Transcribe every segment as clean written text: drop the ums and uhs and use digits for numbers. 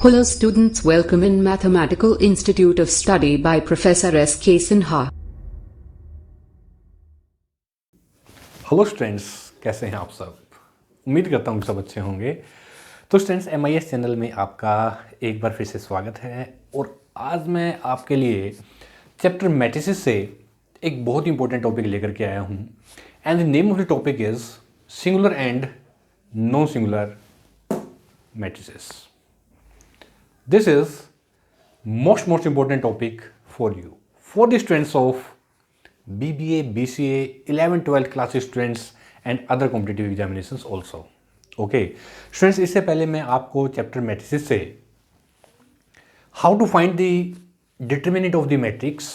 Hello students, welcome in Mathematical Institute of Study by Professor S.K. Sinha. Hello students, कैसे हैं आप सब? उम्मीद करता हूँ सब अच्छे होंगे। तो स्टूडेंट्स, MIS चैनल में आपका एक बार फिर से स्वागत है और आज मैं आपके लिए चैप्टर मैट्रिसेस से एक बहुत ही इंपॉर्टेंट टॉपिक लेकर के आया हूँ and the name of the topic is singular and non singular matrices. This is most important topic for you, for the students of BBA, BCA, 11, 12 class students and other competitive examinations also. Okay, students, इससे पहले मैं आपको chapter matrices से how to find the determinant of the matrix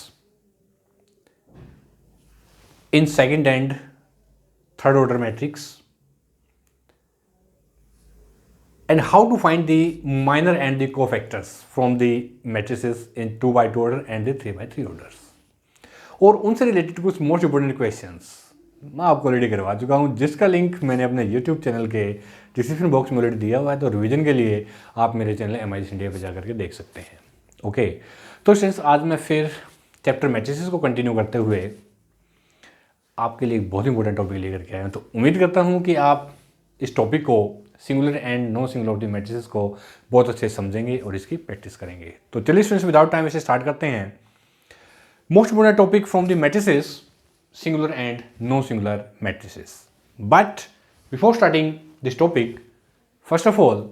in second and third order matrix and how to find the minor and the cofactors from the matrices in 2x2 order and the 3x3 orders. और उनसे related कुछ most important questions मैं आपको already करवा चुका हूँ, जिसका link मैंने अपने यूट्यूब चैनल के डिस्क्रिप्शन बॉक्स में ऑलरेडी दिया हुआ है. तो रिवीजन के लिए आप मेरे चैनल MIS इंडिया पर जाकर के देख सकते हैं. ओके, तो स्टूडेंट्स, आज मैं फिर चैप्टर मैट्रिसेस को कंटिन्यू करते हुए आपके लिए एक बहुत इंपॉर्टेंट टॉपिक लेकर के आया हूँ. तो उम्मीद करता हूँ कि आप इस टॉपिक को, singular and non singular matrices को बहुत अच्छे से समझेंगे और इसकी प्रैक्टिस करेंगे. तो चलिए स्टूडेंट्स, विदाउट टाइम इसे स्टार्ट करते हैं. Most important topic from the matrices, singular and non singular matrices. But before starting this topic, first of all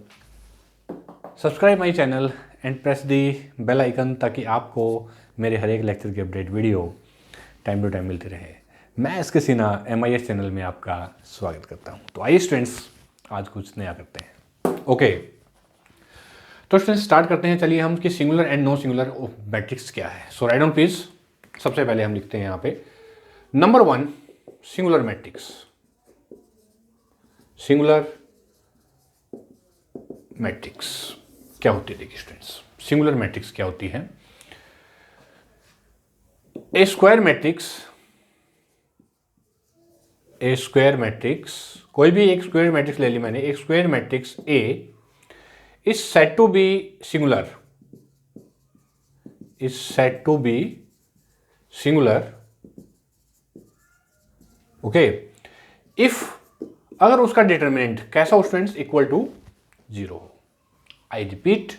subscribe my channel and press the bell icon ताकि आपको मेरे हर एक lecture की update video time to time मिलती रहे. मैं इसके सिन्हा MIS चैनल में आपका स्वागत करता हूँ. तो आइए स्टूडेंट्स, आज कुछ नया करते हैं. ओके, तो स्टूडेंट्स स्टार्ट करते हैं. चलिए हम कि singular and non singular matrix क्या है. सो राइट डाउन प्लीज. सबसे पहले हम लिखते हैं यहाँ पे number 1, singular matrix. Singular matrix क्या होती है? देखिए स्टूडेंट्स, सिंगुलर मैट्रिक्स क्या होती है? ए square matrix, A square matrix, कोई भी एक स्क्वायर मैट्रिक्स ले ली मैंने. एक square matrix A is said to be singular, is said to be singular. Okay, if अगर उसका डिटरमिनेंट कैसा हो स्टूडेंट्स? इक्वल टू 0 हो. आई रिपीट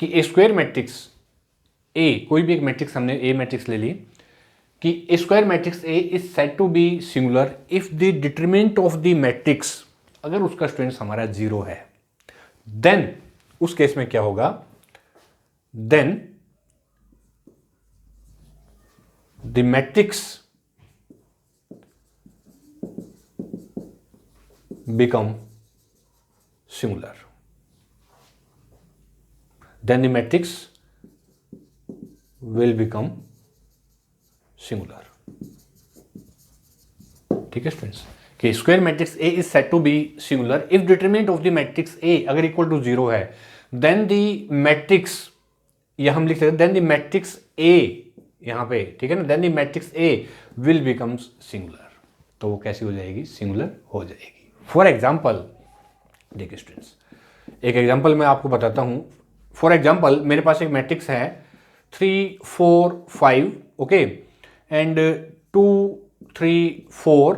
कि ए स्क्वायर मैट्रिक्स A, कोई भी एक मैट्रिक्स, हमने A मैट्रिक्स ले ली, कि A square matrix A is said to be singular if the determinant of the matrix, अगर उसका स्टूडेंट्स हमारा 0 है, देन उस केस में क्या होगा? Then the matrix become singular. Then the matrix will become singular. ठीक है स्टूडेंट्स, कि square matrix A is said to be singular if determinant of the matrix A अगर इक्वल टू 0 है, देन द मैट्रिक्स, या हम लिख सकते हैं देन द मैट्रिक्स A यहां पे, ठीक है ना, then the matrix A will becomes singular. तो वो कैसी हो जाएगी? सिंगुलर हो जाएगी. फॉर एग्जाम्पल, देखिए स्टूडेंट्स, एक एग्जाम्पल मैं आपको बताता हूं. फॉर एग्जाम्पल, मेरे पास एक मैट्रिक्स है 3 4 5, ओके, एंड 2 3 4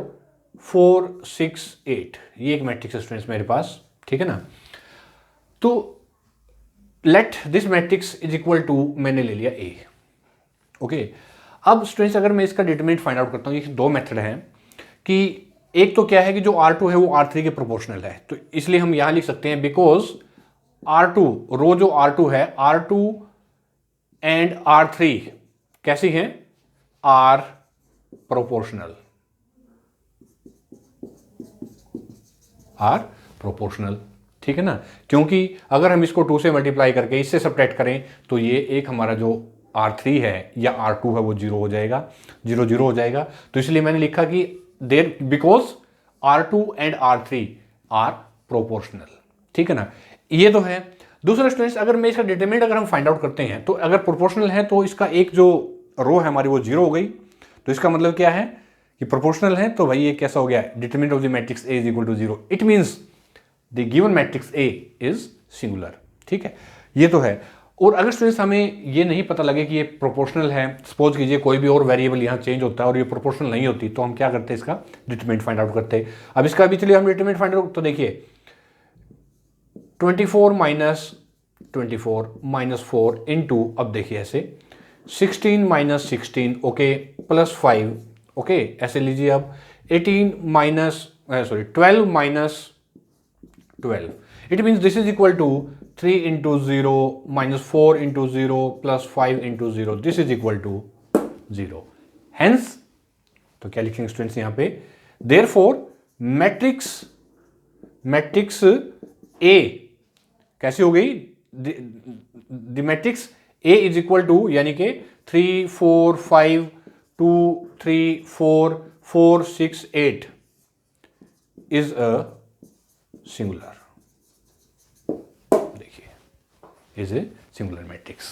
4 6 8. ये एक मैट्रिक्स है स्टूडेंट्स मेरे पास, ठीक है ना. तो let this matrix is equal to, मैंने ले लिया A. ओके, अब स्टूडेंट्स अगर मैं इसका डिटरमिनेंट फाइंड आउट करता हूँ, ये दो मेथड हैं. कि एक तो क्या है कि जो R2 है वो R3 के प्रोपोर्शनल है, तो इसलिए हम यहां लिख सकते हैं बिकॉज R2, रो जो R2 है, R2 एंड R3 कैसी हैं? आर प्रोपोर्शनल, आर प्रोपोर्शनल, ठीक है ना. क्योंकि अगर हम इसको 2 से मल्टीप्लाई करके इससे सब्ट्रैक्ट करें तो ये एक हमारा जो R3 है या R2 है वो 0 हो जाएगा, 0 0 हो जाएगा. तो इसलिए मैंने लिखा कि there because R2 and R3 are proportional, ठीक है ना. ये तो है. दूसरा स्टूडेंट्स, अगर मैं इसका डिटरमिनेंट अगर हम फाइंड आउट करते हैं, तो अगर प्रोपोर्शनल है तो इसका एक जो रो है हमारी वो 0 हो गई. तो इसका मतलब क्या है कि प्रोपोर्शनल है, तो भाई ये कैसा हो गया? Determinant of the matrix A is equal to 0. It means the given matrix A is singular. ठीक है, ये तो है। और अगर स्टूडेंट्स हमें ये नहीं पता लगे कि ये प्रोपोर्शनल है, सपोज कीजिए कोई भी और वेरिएबल यहाँ चेंज होता है और ये प्रोपोर्शनल नहीं होती, तो हम क्या करते हैं, इसका डिटरमिनेंट फाइंड आउट करते हैं। अब इसका भी चलिए हम डिटरमिनेंट फाइंड आउट, तो देखिए 24 माइनस 4 इंटू, अब देखिए ऐसे 16 माइनस 16, ओके, प्लस 5, ओके, ऐसे लीजिए। अब 18 minus 12 minus 12, it means this is equal to 3 into 0 minus 4 into 0 plus 5 into 0, this is equal to 0। Hence, तो क्या लिखेंगे स्टूडेंट्स यहाँ पे, देयरफॉर मैट्रिक्स ए कैसी हो गई, the matrix A is equal to, यानी कि 3 4 5 2 3 4 4 6 8 इज अ सिंगुलर, देखिए is a singular matrix.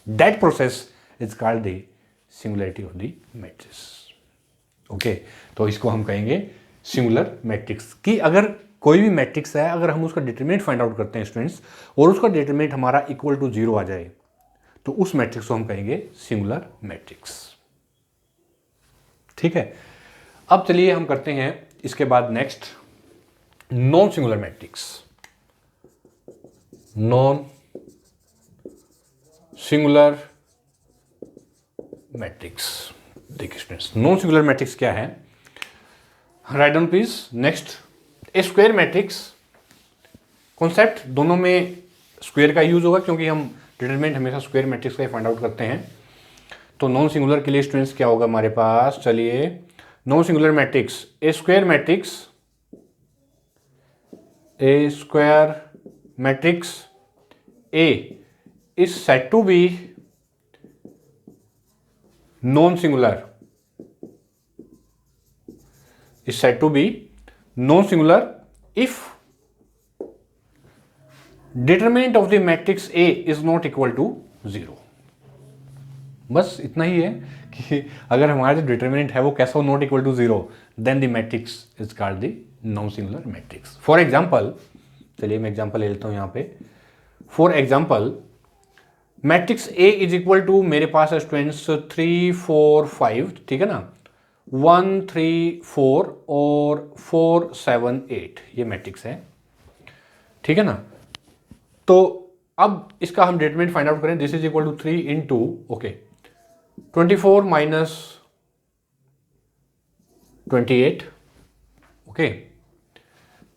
That process is called the singularity of the matrix. Okay, तो इसको हम कहेंगे सिंगुलर मैट्रिक्स। कि अगर कोई भी मैट्रिक्स है, अगर हम उसका डिटरमिनेंट फाइंड आउट करते हैं स्टूडेंट्स, और उसका डिटरमिनेंट हमारा इक्वल टू 0 आ जाए, तो उस मैट्रिक्स को हम कहेंगे सिंगुलर मैट्रिक्स। ठीक है, अब चलिए हम करते हैं इसके बाद next non singular matrix. Non singular matrix, देखिए स्टूडेंट्स नॉन सिंगुलर मैट्रिक्स क्या है, write down please. Next, A square matrix, concept दोनों में स्क्वायर का यूज होगा क्योंकि हम डिटरमिनेंट हमेशा स्क्वायर मैट्रिक्स का ही फाइंड आउट करते हैं। तो नॉन सिंगुलर के लिए स्टूडेंट्स क्या होगा हमारे पास, चलिए non singular matrix, A square matrix A is said to be non singular, is said to be non-singular if determinant of the matrix A is not equal to 0। बस इतना ही है कि अगर हमारा जो डिटरमिनेंट है वो कैसा हो, not equal to 0, then the matrix is called the non singular matrix. For example, चलिए मैं एग्जाम्पल ले लेता हूं यहां पे। For example, matrix A is equal to, मेरे पास है स्टूडेंट्स 3 4 5, ठीक है ना, 1 3 4 और 4 7 8, ये मैट्रिक्स है, ठीक है ना। तो अब इसका हम डिटरमिनेंट फाइंड आउट करें, this is equal to 3 into, okay, 24 minus 28, okay,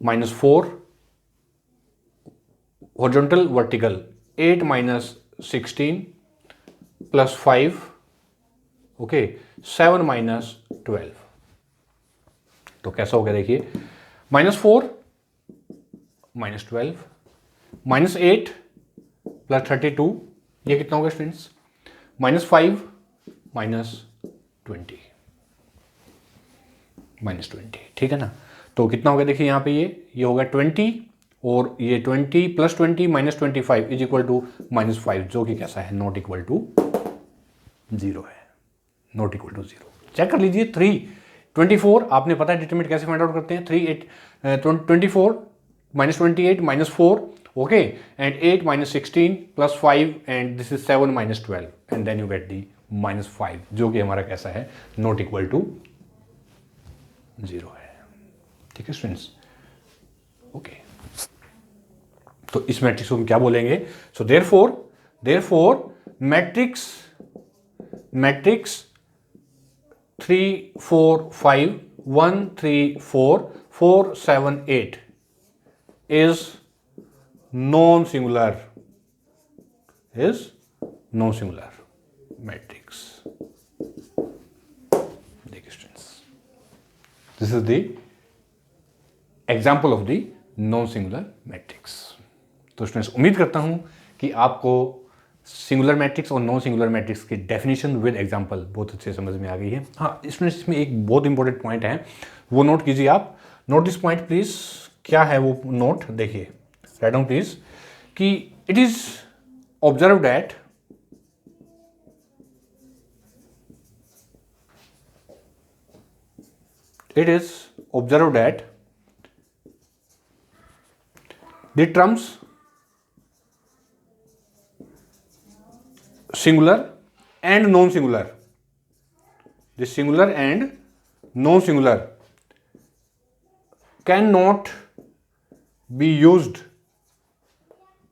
minus 4 horizontal vertical, 8 minus 16 plus 5, okay, 7 minus 12। तो कैसा हो गया देखिए, -4 -12 -8 प्लस 32, ये कितना हो गया स्टूडेंट्स, -5 -20 -20, ठीक है ना। तो कितना हो गया देखिए यहाँ पे, ये हो गया 20 और ये 20 plus 20 minus 25 is equal to -5, जो कि कैसा है, नॉट इक्वल टू 0 है, नॉट इक्वल टू 0। चेक कर लीजिए, 24 आपने पता है डिटरमिनेंट कैसे फाइंड आउट करते हैं, 24 minus 28 minus 4, okay, and 8 minus 16 plus 5 and this is 7 minus 12 and then you get the -5, जो कि हमारा कैसा है, नॉट इक्वल टू 0 है, ठीक है स्टूडेंट्स। ओके, तो इस मैट्रिक्स को हम क्या बोलेंगे, so therefore matrix 3 4 5 1 3 4 4 7 8 is non-singular matrix। देखिए students, this is the example of the non singular matrix. तो स्टूडेंट्स, उम्मीद करता हूं कि आपको सिंगुलर मैट्रिक्स और नॉन सिंगुलर मैट्रिक्स की डेफिनेशन विद एग्जांपल बहुत अच्छे समझ में आ गई है। हाँ स्टूडेंट्स, इसमें एक बहुत इंपॉर्टेंट पॉइंट है, वो नोट कीजिए आप, नोट दिस पॉइंट प्लीज। क्या है वो नोट, देखिए, राइट डाउन प्लीज, कि it is observe that the terms singular and non-singular. The singular and non-singular cannot be used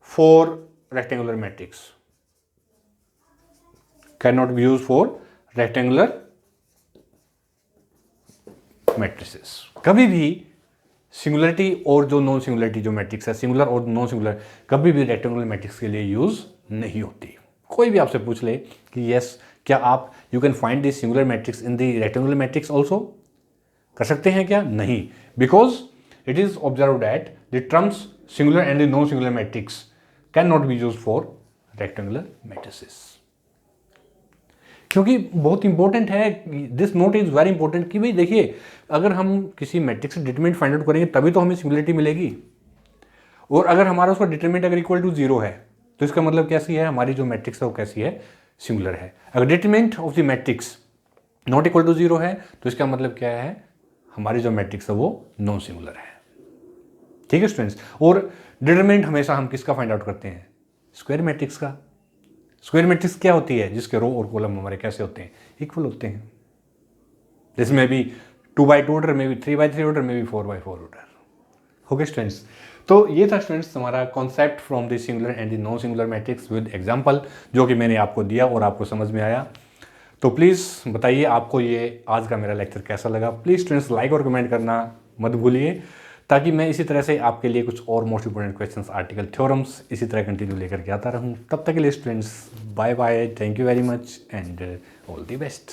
for rectangular matrix. Cannot be used for rectangular matrices. कभी भी singularity और जो non singularity जो matrix है, singular और non singular, कभी भी rectangular matrix के लिए यूज नहीं होती. कोई भी आपसे पूछ ले कि यस क्या आप you can find this singular matrix in the rectangular matrix also, कर सकते हैं क्या? नहीं, because it is observe that the terms singular and the non singular matrix can not be use for rectangular matrices. क्योंकि बहुत important है, this note is very important कि भाई देखिए, अगर हम किसी मैट्रिक्स से डिटरमिनेंट फाइंड आउट करेंगे तभी तो हमें सिंगुलरिटी मिलेगी. और अगर हमारा उसका डिटरमिनेंट अगर इक्वल टू 0 है तो इसका मतलब कैसी है, हमारी जो मैट्रिक्स है वो कैसी है, सिंगुलर है. अगर determinant of the matrix not equal to 0 है तो इसका मतलब क्या है, हमारी जो मैट्रिक्स है वो नॉन सिंगुलर है. ठीक है स्टूडेंट्स. और डिटरमिनेंट हमेशा हम किसका फाइंड आउट करते हैं, स्क्वायर मैट्रिक्स का. स्क्वायर मैट्रिक्स क्या होती है, जिसके रो और कॉलम हमारे कैसे होते हैं, इक्वल होते हैं. दिस में भी 2x2 ऑर्डर, में भी 3x3 ऑर्डर, में भी 4x4 ऑर्डर. ओके स्टूडेंट्स, तो ये था स्टूडेंट्स हमारा concept from the singular and the non singular matrix with example, जो कि मैंने आपको दिया और आपको समझ में आया. तो प्लीज़ बताइए आपको ये आज का मेरा लेक्चर कैसा लगा. प्लीज़ स्टूडेंट्स लाइक और कमेंट करना मत भूलिए, ताकि मैं इसी तरह से आपके लिए कुछ और most important questions, article, theorems इसी तरह कंटिन्यू लेकर के आता रहूँ. तब तक के लिए students bye bye, thank you very much and all the best.